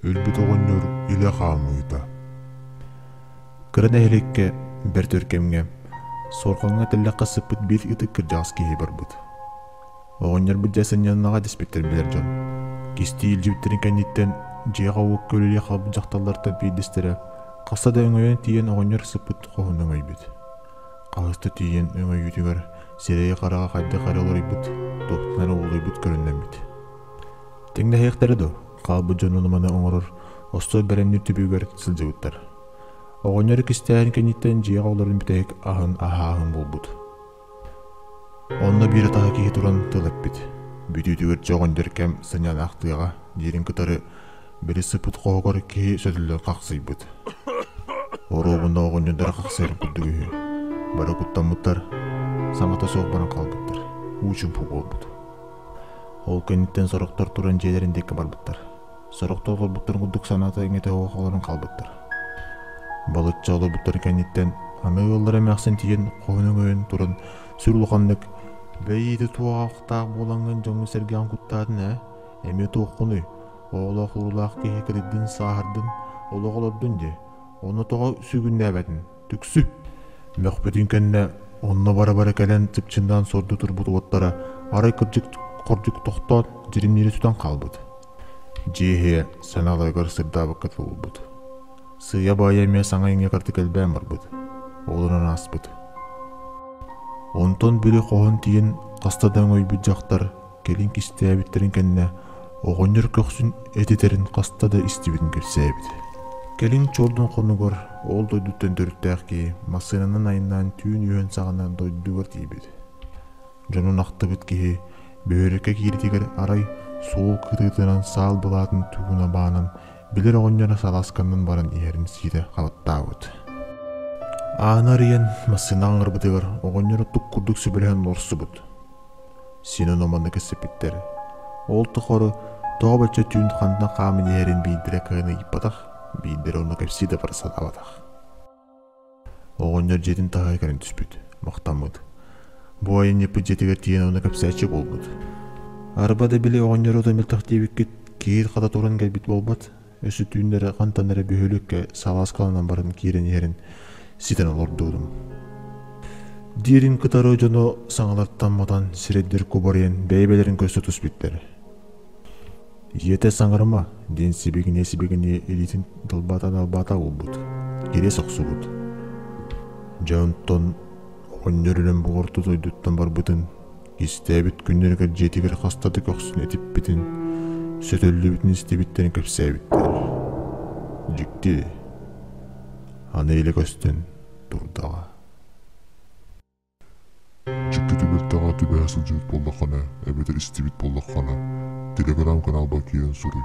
Өлбүт оҕонньор илэ хаамыыта. Кырына элекке бер төркемге сорхоңга теллэкка сыппыт бир ытык кырдьаҕас киһи барбыт. Оҕонньор бүдьэсэнньяннаҕа диспектер билэр дьон. Кисти илдьибиттерин кэнниттэн дьиэҕа уок көлүлиэ халбыт дьахталлартан пиидистерэ хаса да өҥөйөн тиийэн оҕонньор сыппыт хоһун өҥөйбүт. Хаһыста тиийэн өҥөйүүтүгэр сирэйи харага хайдах хары олоройбут, туохтунан уолуйбут көрүннэммит. Тэҥнэһиэхтэри до, хаалбыт дьон унумана оҥорор, остой бэрэмнир түбүүгэр сылдьыбыттар. Оҕонньор кистээһин кэнниттэн дьиэҕа олорун бүтэһик аһын болбут. Онно бири таһа киһи туран тылаппит. Бүтүүтүгэр дьоҕонньор кэм саньянаахтыаҕа диирин кытары бери сыппыт хоһугар киһи сөтүллэн хахсыйбыт. Оруобунда оҕонньордор хахсыйрын курдугүһү. Бары куттаммыттар, саҥата суох баран калбыттар. Уучун пу болбут. Ол кэнниттэн сороктор туран дьиэлэрин диэкке барбыттар. Сороктор олорбуттарын курдук санаата эҥете хоохолорун калбыттар. Балычча олорбуттарын кэнниттэн аны ыаллар эмээхсин тиийэн хоһун өҥөйөн туран сүрулханнык бэйиити туаахтаах буоланган жоҥҥу сэргээн куттаатын эми туоххунуй оолоох урулаах киһи кырыддын саахардын олоҕолордун дии онно тоҕо сүгүннээбэтин түксү мөхбүтүн кэннэ онно бара кэлэн тыпчындан сорду турбут уоттара арай кордьук тохтоон жиримнири тутан калбыт. Дьиэһиэ санаалайгар сырдаабыкка тулбут. Сыя баайа эмиэ саҥа иҥэ кырдык элбээн барбыт. Оолунан ааспыт. Онтон бири хоһун тиийэн хастадан өйбүт дьахтар келин кистээбиттерин кэннэ оҕонньор көхсүн этитерин хастада истибитин кэпсээбит. Келин чордун хонугор ол дойдуттан төрүттээх кии массыынанан айыннаан түүн үһөн саҕанан дойдугар тиибит. Дьонун ахтыбыт киһи бөөрөккэ кииритигэр арай суул кытыытынан саал былаатын тугуна баанан билэр оҕонньора салаасканнан баран иһэрин сиитэ халаттаабыт. Аанар иен массыына аҥырбытыгар оҕонньор тук курдук сүбэлэһэн лорсубут. Синен оманны кэсэппиттэр. Ол тухору тоҕо бачча түүн ханна хаамын иһэрин биидэрэ кыһына иппатах, биидэрэ онно кэпсиитэ барсалаабатах. Оҕонньор дьиэтин таһа кэрин түспүт, мактаммыт. Бу айын иппы дьиэтигэр тиийэн онно кэпсээччи болбут. Арбада били оҕонньор отомилтах диэбиккит киир хата туран келбит болбат, өсү түүнлэрэ хантаннары бөһөлүккэ салааскаланан барын киирэн иһэрин ситен олордуудум. Диирин кытары жоно саҥалаттан матан сиреддер кубарыйан бэйбэлэрин көстө туспиттер. Иете саҥарыма диэн сибигине элитин далбата болбут, кире сохсубут. Жаунтон оҕонньор үлэн бугорту тойдуттан барбытын, кистээбит күннэригэр дьиэтигэр хастады көхсүн этиппитин, сөтөллүбүтүн истибиттерин кэпсээбиттер. Дьикти аны иле көстөн турдаҕа. Дьикти түбэлтэҕа түбэһэ сылдьыбыт буоллаххана, эбэтэр истибит буоллаххана, телеграм каналба киирэн суруй.